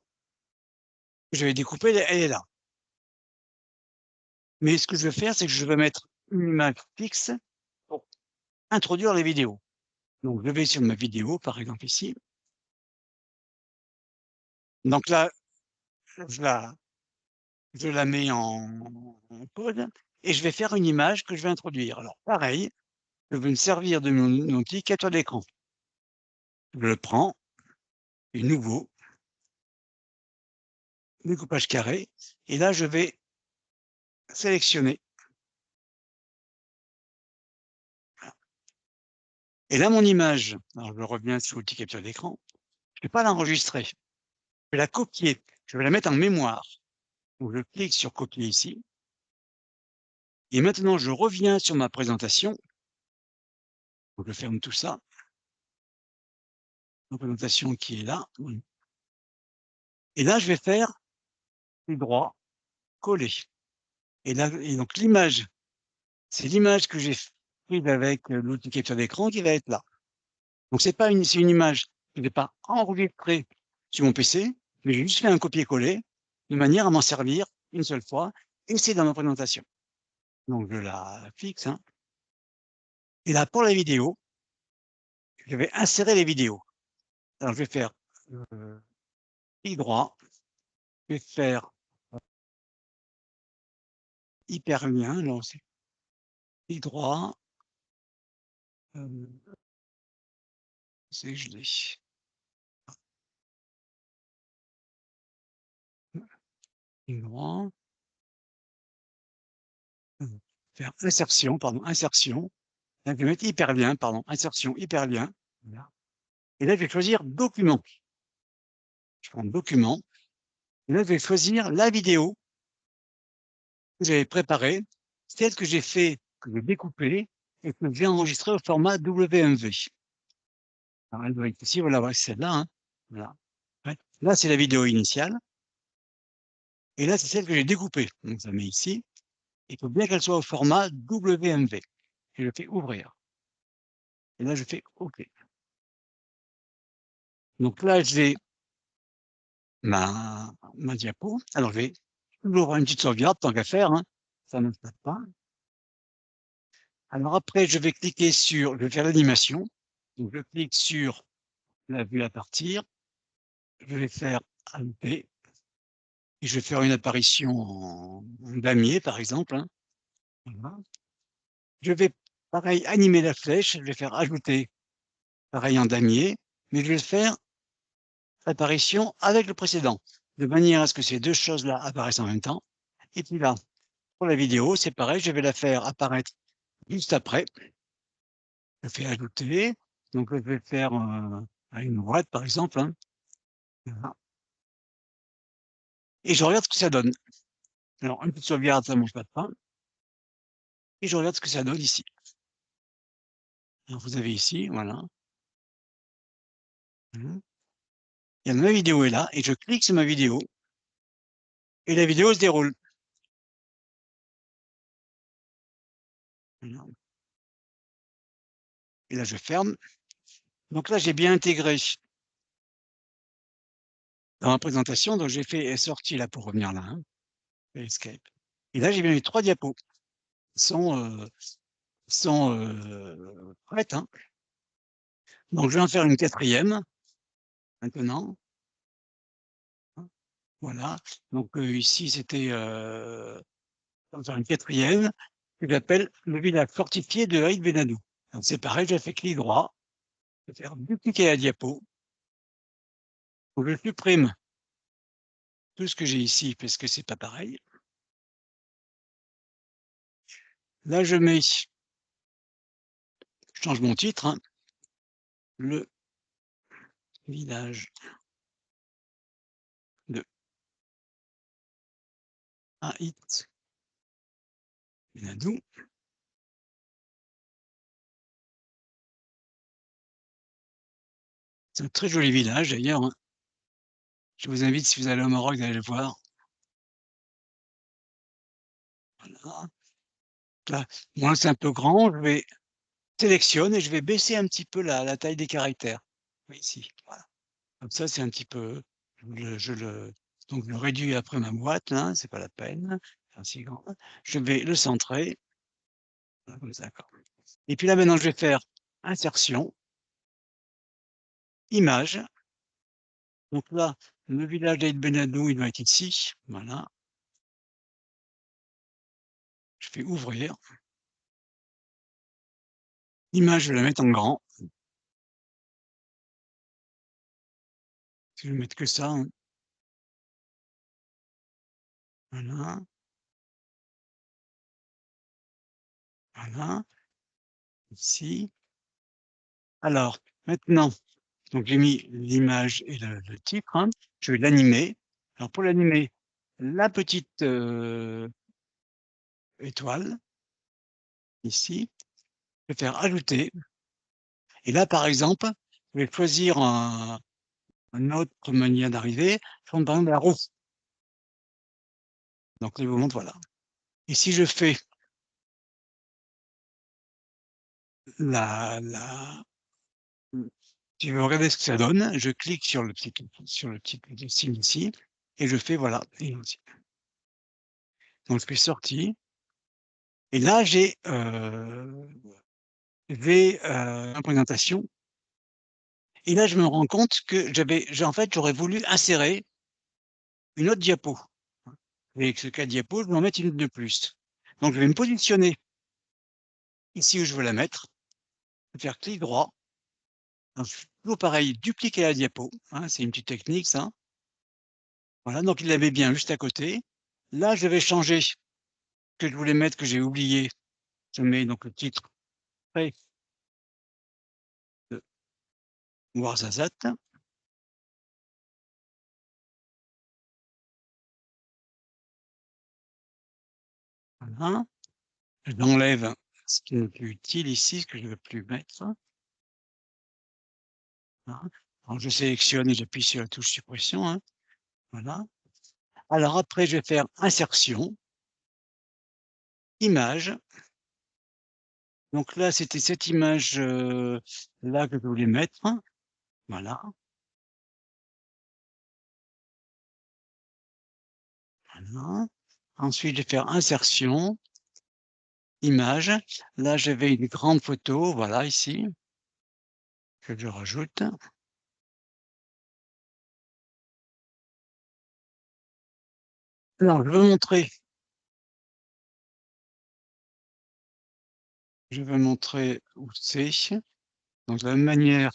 que j'avais découpée, elle est là. Mais ce que je vais faire, c'est que je vais mettre une image fixe pour introduire les vidéos. Donc je vais sur ma vidéo, par exemple ici. Donc là, je la mets en pause et je vais faire une image que je vais introduire. Alors pareil, je vais me servir de mon outil capture d'écran. Je le prends, et nouveau, découpage carré, et là je vais sélectionner. Et là mon image, alors je reviens sur l'outil capture d'écran, je ne vais pas l'enregistrer, je vais la copier, je vais la mettre en mémoire. Donc je clique sur copier ici, et maintenant je reviens sur ma présentation. Donc je ferme tout ça. Ma présentation qui est là. Et là, je vais faire clic droit, coller. Et là, et donc l'image, c'est l'image que j'ai prise avec l'outil capture d'écran qui va être là. Donc c'est une image que je n'ai pas enregistrée sur mon PC, mais j'ai juste fait un copier-coller de manière à m'en servir une seule fois, et c'est dans ma présentation. Donc je la fixe. Et là, pour la vidéo, je vais insérer les vidéos. Alors je vais faire clic droit, je vais faire hyperlien, là aussi, clic droit, c'est je l'ai. Clic droit, faire insertion, pardon, insertion. Là, je vais mettre hyperlien, pardon, insertion, hyperlien. Voilà. Et là, je vais choisir document. Je prends document. Et là, je vais choisir la vidéo que j'avais préparée, celle que j'ai fait, que j'ai découpée et que j'ai enregistrée au format WMV. Alors, elle doit être ici, voilà, c'est celle-là. Voilà. Ouais. Là, c'est la vidéo initiale. Et là, c'est celle que j'ai découpée. Donc, ça met ici. Il faut bien qu'elle soit au format WMV. Et je fais ouvrir. Et là, je fais OK. Donc là, j'ai ma diapo. Alors, je vais toujours une petite sauvegarde, tant qu'à faire, ça ne tape pas. Alors après, je vais cliquer sur, je vais faire l'animation. Donc, je clique sur la vue à partir. Je vais faire ajouter. Et je vais faire une apparition en damier, par exemple. Voilà. Je vais, pareil, animer la flèche. Je vais faire ajouter, pareil, en damier. Mais je vais faire apparition avec le précédent, de manière à ce que ces deux choses-là apparaissent en même temps. Et puis là, pour la vidéo, c'est pareil, je vais la faire apparaître juste après. Je fais ajouter, donc je vais faire à une droite, par exemple. Voilà. Et je regarde ce que ça donne. Alors, une petite sauvegarde, ça ne mange pas de pain. Et je regarde ce que ça donne ici. Alors, vous avez ici, voilà. Et ma vidéo est là, et je clique sur ma vidéo, et la vidéo se déroule. Voilà. Et là, je ferme. Donc là, j'ai bien intégré dans ma présentation, donc j'ai fait sortie là pour revenir là, Escape. Et là, j'ai bien eu 3 diapos qui sont prêtes. Donc, je vais en faire une 4e maintenant. Voilà. Donc, ici, c'était en faire une 4e que j'appelle le village fortifié de Haït Benadou. Donc, c'est pareil, j'ai fait clic droit, je vais faire dupliquer la diapo. Donc, je supprime tout ce que j'ai ici parce que c'est pas pareil. Là, je change mon titre, le village de Haït Benadou. C'est un très joli village d'ailleurs. Je vous invite, si vous allez au Maroc, d'aller le voir. Voilà. Là, moi, c'est un peu grand, je vais sélectionne et je vais baisser un petit peu la taille des caractères. Oui, ici, voilà. Comme ça, c'est un petit peu donc je le réduis après ma boîte là, c'est pas la peine, ainsi grand. Je vais le centrer, voilà, comme ça, d'accord. Et puis là, maintenant, je vais faire insertion, image. Donc là, le village d'Aït Benadou, il doit être ici, voilà. Je fais ouvrir. L'image, je vais la mettre en grand. Je vais mettre que ça, hein. Voilà, voilà, ici. Alors, maintenant, donc j'ai mis l'image et le titre, hein. Je vais l'animer. Alors pour l'animer, la petite, étoile, ici, je vais faire ajouter et là, par exemple, je vais choisir un autre manière d'arriver, je prends par exemple la roue. Donc je vous montre, voilà. Et si je fais la si vous regardez ce que ça donne, je clique sur le petit signe ici et je fais voilà, et aussi. Donc je fais sortie et là j'ai, une présentation et là je me rends compte que en fait, j'aurais voulu insérer une autre diapo. Et avec ce cas diapo, je vais en mettre une de plus. Donc je vais me positionner ici où je veux la mettre, faire clic droit, donc toujours pareil, dupliquer la diapo, hein, c'est une petite technique ça. Voilà, donc il l'avait bien juste à côté. Là, je vais changer ce que je voulais mettre, que j'ai oublié. Je mets donc le titre prêt de Ouarzazate. Voilà. J'enlève ce qui n'est plus utile ici, ce que je ne veux plus mettre. Voilà. Alors je sélectionne et j'appuie sur la touche suppression, hein. Voilà. Alors après, je vais faire insertion, image. Donc là, c'était cette image, là que je voulais mettre. Voilà, voilà. Ensuite, je vais faire insertion, image. Là, j'avais une grande photo, voilà, ici, que je rajoute. Alors, je veux montrer où c'est. Donc, de la même manière,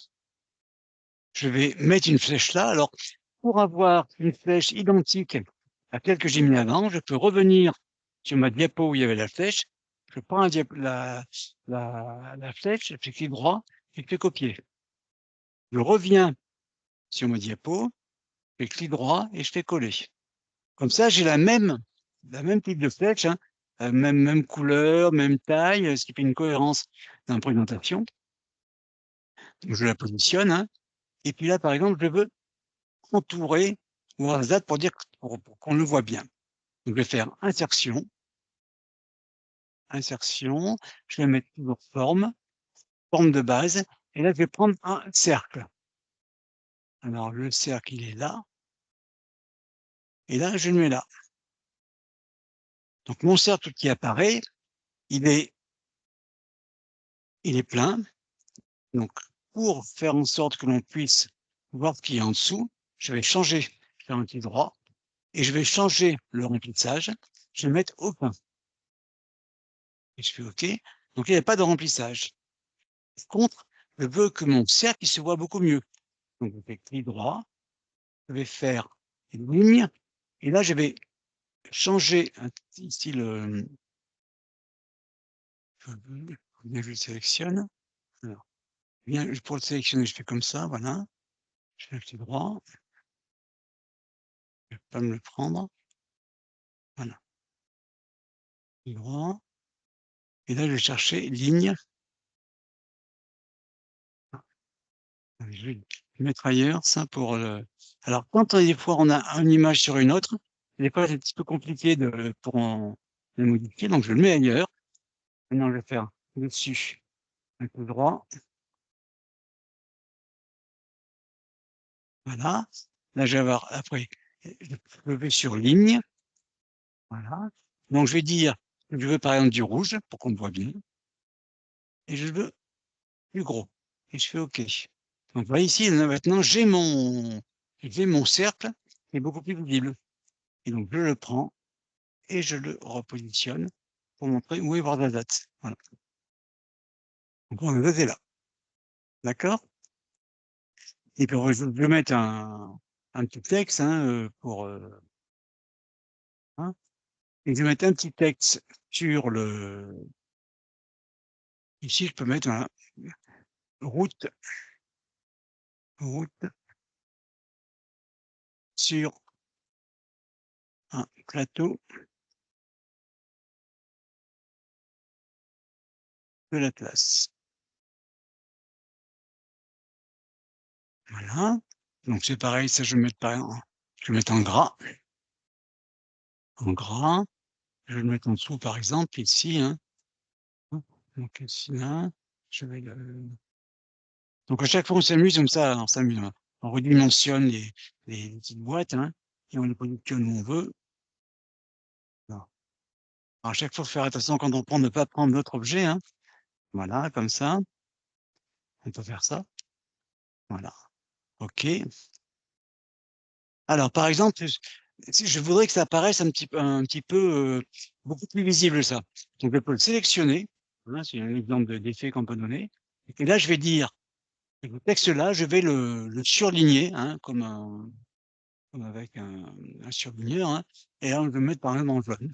je vais mettre une flèche là. Alors, pour avoir une flèche identique à celle que j'ai mis avant, je peux revenir sur ma diapo où il y avait la flèche. Je prends la flèche, je fais clic droit, et je fais copier. Je reviens sur ma diapo, je fais clic droit et je fais coller. Comme ça, j'ai la même type de flèche, hein, même couleur, même taille, ce qui fait une cohérence dans la présentation. Je la positionne, hein, et puis là, par exemple, je veux entourer WhatsApp pour dire pour qu'on le voit bien. Donc, je vais faire insertion, insertion, je vais mettre toujours forme de base, et là, je vais prendre un cercle. Alors, le cercle, il est là, et là, je le mets là. Donc, mon cercle qui apparaît, il est plein. Donc, pour faire en sorte que l'on puisse voir ce qu'il y a en dessous, je vais changer, faire un clic droit, et je vais changer le remplissage. Je vais mettre aucun. Et je fais OK. Donc, il n'y a pas de remplissage. Par contre, je veux que mon cercle il se voit beaucoup mieux. Donc, je fais clic droit. Je vais faire une ligne. Et là, je vais changer ici je le sélectionne. Alors, bien, pour le sélectionner, je fais comme ça, voilà. Je fais un clic droit. Je ne vais pas me le prendre. Voilà. Clic droit. Et là, je vais chercher ligne. Ah, je vais mettre ailleurs, ça pour le alors quand, des fois on a une image sur une autre, des fois c'est un petit peu compliqué pour en le modifier, donc je le mets ailleurs. Maintenant je vais faire dessus un coup droit. Voilà. Là je vais avoir après, je vais sur ligne. Voilà. Donc je vais dire que je veux par exemple du rouge pour qu'on me voit bien et je veux plus gros et je fais OK. Donc vous voyez ici, là maintenant j'ai mon cercle qui est beaucoup plus visible et donc je le prends et je le repositionne pour montrer où est voir la date. Voilà. Donc la date est là. D'accord? Et puis je vais mettre un petit texte hein, et je vais mettre un petit texte sur le ici je peux mettre voilà, route route sur un plateau de l'Atlas. Voilà. Donc c'est pareil, ça je vais mettre je vais mettre en gras. En gras. Je vais le mettre en dessous par exemple ici, hein. Donc ici là, je vais le donc à chaque fois on s'amuse comme ça, on s'amuse, hein. On redimensionne les petites boîtes, hein, et on les positionne où on veut. Voilà. Alors à chaque fois, faut faire attention quand on prend, ne pas prendre d'autres objets, hein. Voilà, comme ça. On peut faire ça. Voilà. OK. Alors par exemple, si je voudrais que ça apparaisse un petit peu, beaucoup plus visible ça. Donc je peux le sélectionner. Voilà, c'est un exemple d'effet qu'on peut donner. Et là, je vais dire, le texte-là, je vais le surligner, hein, comme avec un surligneur, hein, et là, on va le mettre par exemple en jaune.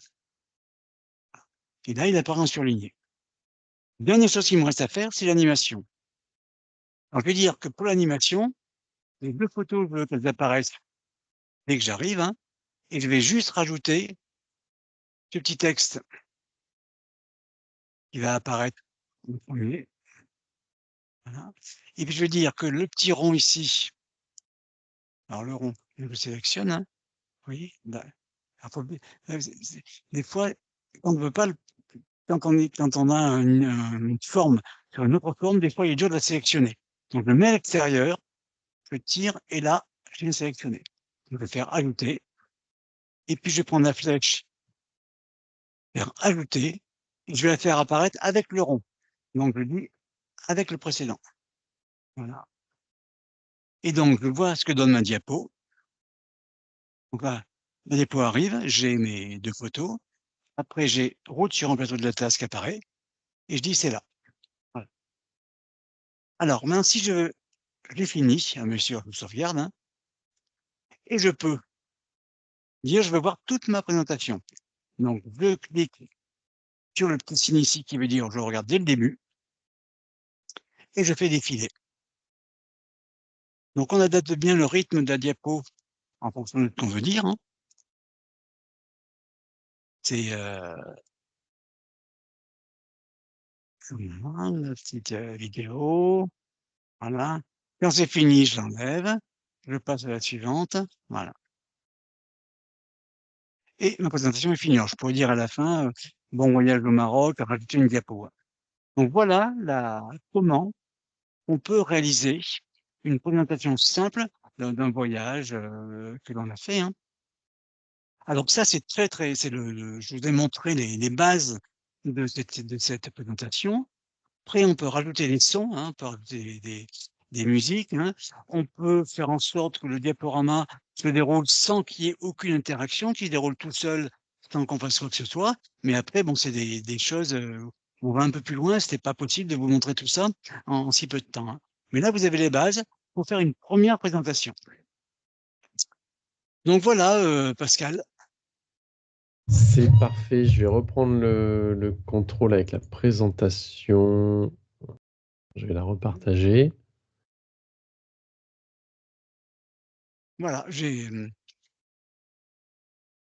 Et là, il apparaît en surligné. Dernière chose qu'il me reste à faire, c'est l'animation. Alors, je vais dire que pour l'animation, les 2 photos, je veux qu'elles apparaissent dès que j'arrive, hein, et je vais juste rajouter ce petit texte qui va apparaître en premier. Voilà. Et puis, je vais dire que le petit rond ici, alors le rond, je le sélectionne, hein, vous voyez? Là, alors des fois, on ne veut pas le quand on a une forme sur une autre forme, des fois, il est dur de la sélectionner. Donc je le mets à l'extérieur, je tire et là, je viens sélectionner. Je vais faire ajouter et puis je vais prendre la flèche, faire ajouter et je vais la faire apparaître avec le rond. Donc je dis avec le précédent. Voilà. Et donc je vois ce que donne ma diapo. Donc là, la diapo arrive, j'ai mes 2 photos. Après j'ai route sur un plateau de l'Atlas qui apparaît et je dis c'est là. Voilà. Alors maintenant si je l'ai fini, bien sûr je sauvegarde, hein, et je peux dire je veux voir toute ma présentation. Donc je clique sur le petit signe ici qui veut dire je regarde dès le début et je fais défiler. Donc on adapte bien le rythme de la diapo en fonction de ce qu'on veut dire, hein. C'est voilà, la petite vidéo, voilà. Quand c'est fini, je l'enlève, je passe à la suivante, voilà. Et ma présentation est finie. Alors je pourrais dire à la fin, bon voyage au Maroc, rajouter une diapo, hein. Donc voilà comment on peut réaliser une présentation simple d'un voyage, que l'on a fait, hein. Alors ça, c'est très c'est je vous ai montré les bases de cette présentation. Après, on peut rajouter des sons, hein, on peut rajouter des musiques, hein. On peut faire en sorte que le diaporama se déroule sans qu'il y ait aucune interaction, qu'il se déroule tout seul sans qu'on fasse quoi que ce soit. Mais après, bon, c'est des choses, où on va un peu plus loin. C'était pas possible de vous montrer tout ça en si peu de temps, hein. Mais là, vous avez les bases pour faire une première présentation. Donc voilà, Pascal. C'est parfait. Je vais reprendre le contrôle avec la présentation. Je vais la repartager. Voilà,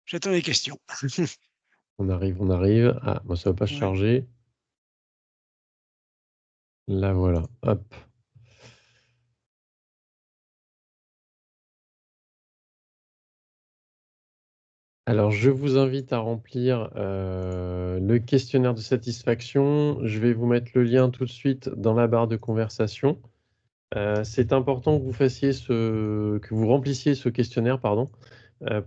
j'attends les questions. On arrive, on arrive. Ah, moi, ça ne va pas se Ouais. charger. Là, voilà. Hop. Alors, je vous invite à remplir le questionnaire de satisfaction. Je vais vous mettre le lien tout de suite dans la barre de conversation. C'est important que que vous remplissiez ce questionnaire, pardon,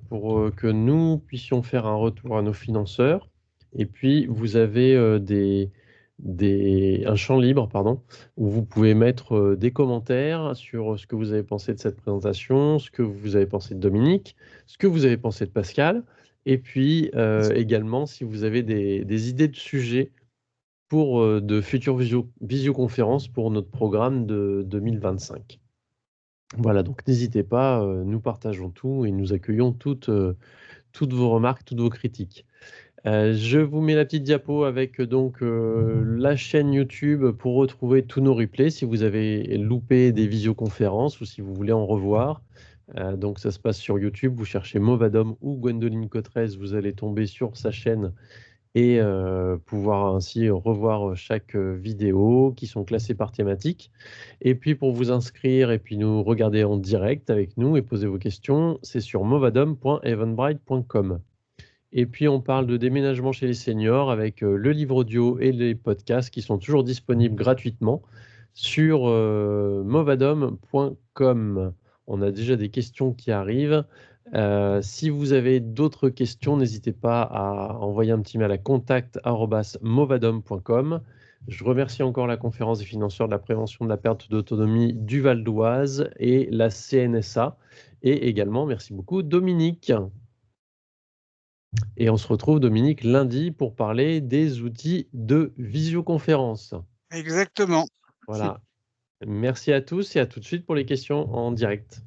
pour que nous puissions faire un retour à nos financeurs. Et puis, vous avez un champ libre, pardon, où vous pouvez mettre des commentaires sur ce que vous avez pensé de cette présentation, ce que vous avez pensé de Dominique, ce que vous avez pensé de Pascal, et puis également si vous avez des idées de sujets pour de futures visioconférences pour notre programme de 2025. Voilà, donc n'hésitez pas, nous partageons tout et nous accueillons toutes vos remarques, toutes vos critiques. Je vous mets la petite diapo avec donc la chaîne YouTube pour retrouver tous nos replays si vous avez loupé des visioconférences ou si vous voulez en revoir. Donc ça se passe sur YouTube, vous cherchez Movadom ou Gwendoline Cotrez, vous allez tomber sur sa chaîne et pouvoir ainsi revoir chaque vidéo qui sont classées par thématique. Et puis pour vous inscrire et puis nous regarder en direct avec nous et poser vos questions, c'est sur movadom.eventbrite.com. Et puis on parle de déménagement chez les seniors avec le livre audio et les podcasts qui sont toujours disponibles gratuitement sur movadom.com. On a déjà des questions qui arrivent. Si vous avez d'autres questions, n'hésitez pas à envoyer un petit mail à contact@movadom.com. Je remercie encore la conférence des financeurs de la prévention de la perte d'autonomie du Val d'Oise et la CNSA. Et également, merci beaucoup Dominique. Et on se retrouve, Dominique, lundi pour parler des outils de visioconférence. Exactement. Voilà. Merci à tous et à tout de suite pour les questions en direct.